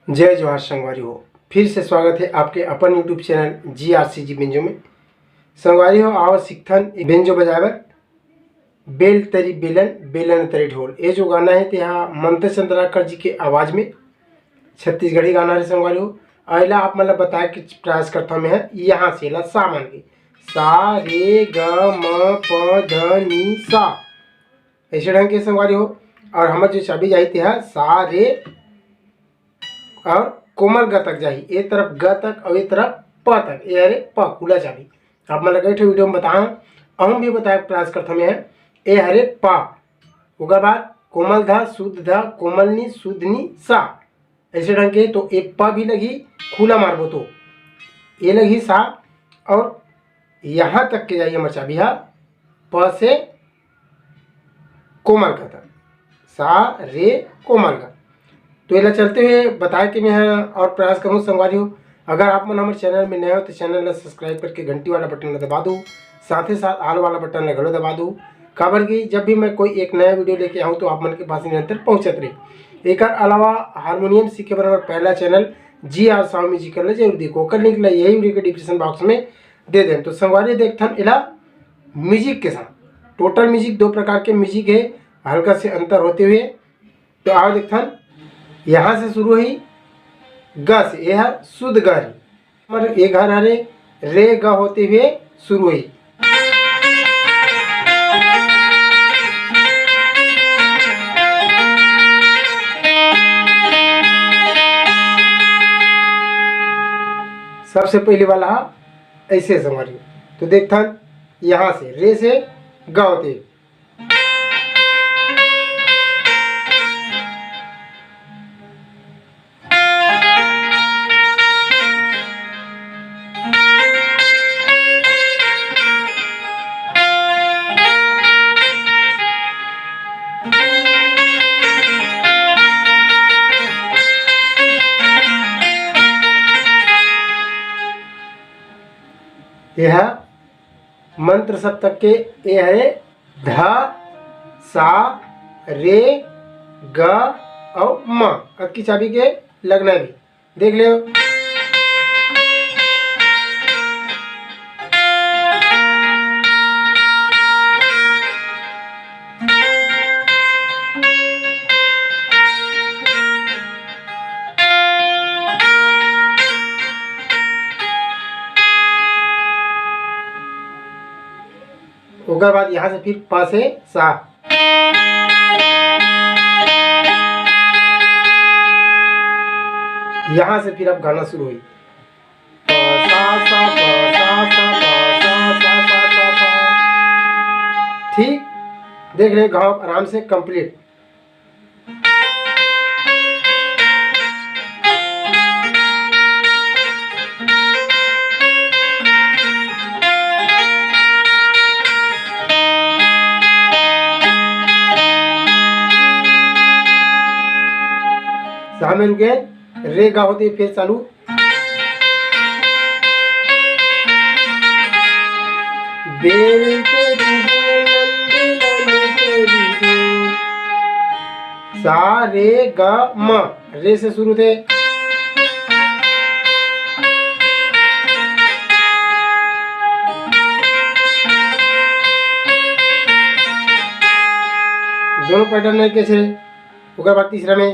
जय जोहार संगवारी हो। फिर से स्वागत है आपके अपन यूट्यूब चैनल GRCG बेंजो में। संगवारी हो आओ सिक्थन बेंजो बजावर बेल तरी बेलन बेलन तरी ढोल। ये जो गाना है यहाँ ममता चंद्राकर जी के आवाज़ में छत्तीसगढ़ी गाना है संगवारी हो। अगला आप मतलब बताया कि प्रयास करता मैं है यहाँ से ला सा मान के सा रे ग म प ध नि सा ऐसे ढंग के संगवारी हो। और हमारे जो चाबी जाती है सा रे और कोमल ग तक जाही, ए तरफ ग तक और ए तरफ प तक, ये हरे प खुला चाबी। आप मतलब कई वीडियो में बताया हम भी बताया प्रयास करता मैं ए हरे प ओकर बाद कोमल धा शुद्ध धा कोमलनी शुद्धनी सा ऐसे ढंग के। तो एक प भी लगी खुला मारबो तो ये लगी सा और यहाँ तक के जाइए हमारे चाबी है प से कोमल का तक सा रे कोमल का। तो ये चलते हुए बताया कि मैं और प्रयास करूँ संगवारी हो। अगर आप मन हमारे चैनल में नए हो तो चैनल को सब्सक्राइब करके घंटी वाला बटन दबा दो, साथ ही साथ आल वाला बटन घड़ो दबा दो। खबर की जब भी मैं कोई एक नया वीडियो लेके आऊँ तो आप मन के पास निरंतर पहुँचत रहे। एक अलावा हारमोनियम सीखे बराबर पहला चैनल GR साउंड म्यूजिकल जरूर देखो, कर लिंक यही वीडियो के डिस्क्रिप्शन बॉक्स में दे दें। तो संगवारी देखथन इला म्यूजिक के साथ टोटल म्यूजिक दो प्रकार के म्यूजिक है हल्का से अंतर होते हुए। तो आओ देखथन यहाँ से शुरू हुई ग से, यह है शुद्ध ग है एक घर हरे रे ग होते हुए शुरू हुई। सबसे पहले वाला ऐसे समझिए। तो देखथन यहाँ से रे से ग होते हुए यह मंत्र सप्तक के ये है ध सा रे ग और म। अब की चाबी के लगना भी देख ले। उसके बाद यहाँ से फिर प से सा, यहाँ से फिर अब गाना शुरू हुई प सा सा प सा सा प सा सा सा सा सा। ठीक देख रहे गाँव आराम से कंप्लीट। में रुके रे गा होते फिर चालू बेल सा रे ग म रे से शुरू थे। दोनों पैटर्न है कैसे। उसके बाद तीसरा में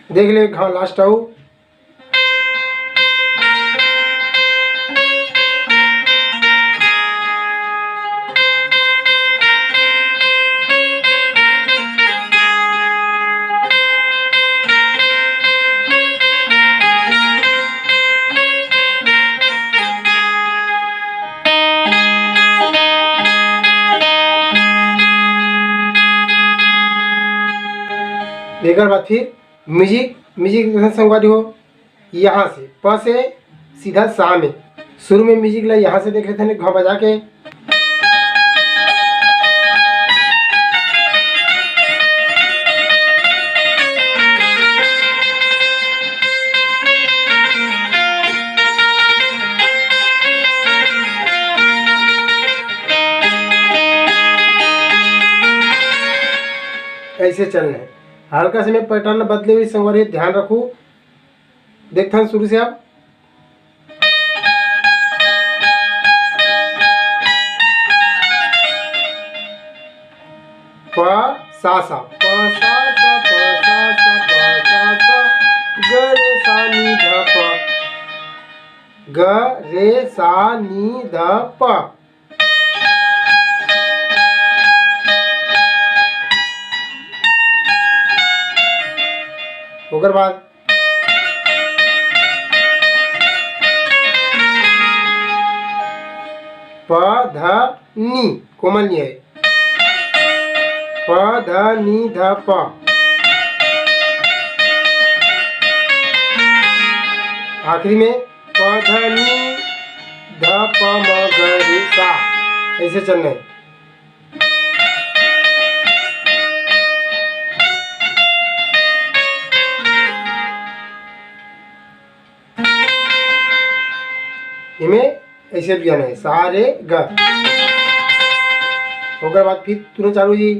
देख ले घाव लास्ट आओ। एक बार फिर म्यूजिक संगवारी हो। यहाँ से प से सीधा सा में शुरू में म्यूजिक ला यहाँ से देख रहे थे घ बजा के ऐसे चलना है। हल्का से मैं पैटर्न बदले हुए संगवारी ध्यान रखो। देखता हूँ शुरू से आप प सा सा प सा सा प सा सा प सा सा ग रे सा नी ध प ग रे सा नी ध प। ओकर बाद प ध नी कोमल नी है, प ध नी ध प। आखिरी में प ध नी ध प म ग रे सा, ऐसे चलना है। इनमें ऐसे भी जाना है सा रे ग। ओकर बाद फिर तुरंत चालू जी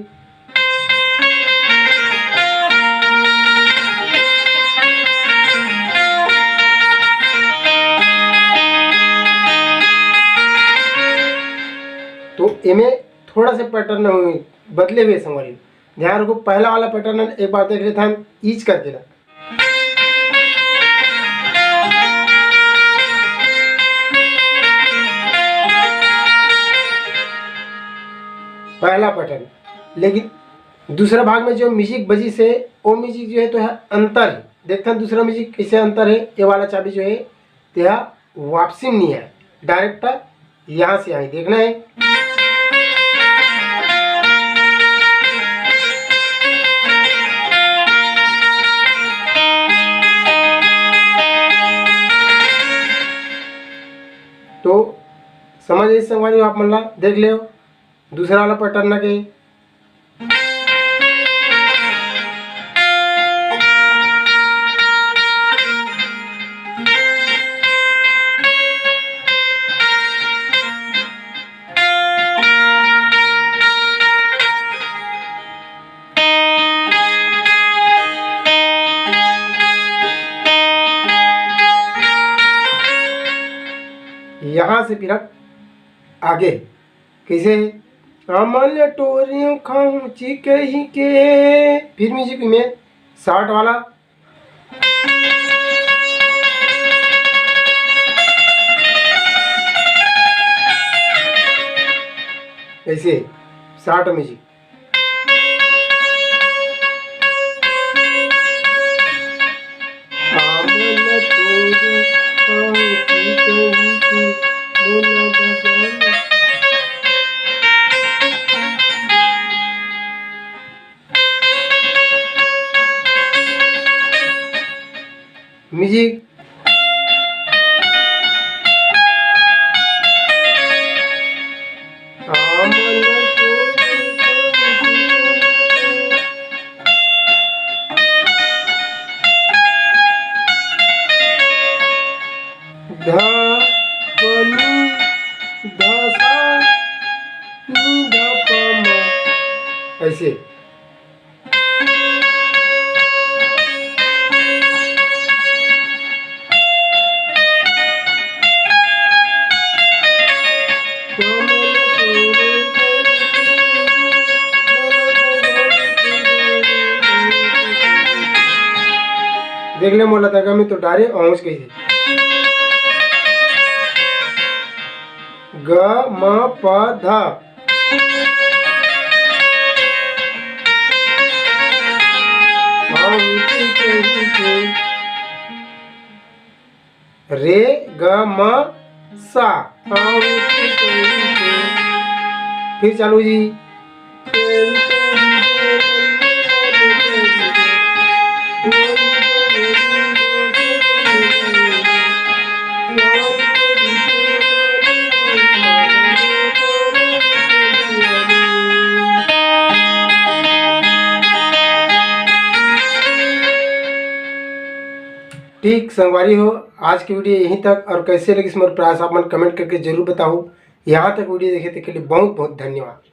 तो इनमें थोड़ा सा पैटर्न बदले हुए संगवारी ध्यान रखो। पहला वाला पैटर्न एक बार देख लेते हैं ईच करके ना, पहला पैटर्न। लेकिन दूसरा भाग में जो म्यूजिक बजी से वो म्यूजिक जो है तो है अंतर है। देखते हैं दूसरा म्यूजिक कैसे अंतर है। ये वाला चाबी जो है तो यह वापसी नहीं है, डायरेक्ट यहाँ से आई देखना है। तो समझ इस संगवारी आप मल्ला देख ले दूसरा वाला पैटर्न ना के यहाँ से फिर आगे कैसे अमल टोरियों खाऊं चिके ही के। फिर म्यूजिक में शार्ट वाला ऐसे शार्ट म्यूजिक। म्यूजिक ध प नी ध सा नी ध प म, ऐसे। देख ले मोला तक में तो डारे औंस कैसे ग म प ध रे ग म सा। फिर चालू जी ठीक संगवारी हो। आज की वीडियो यहीं तक और कैसे लगी इसमें प्रयास आप मन कमेंट करके जरूर बताओ। यहाँ तक वीडियो देखे के लिए बहुत बहुत धन्यवाद।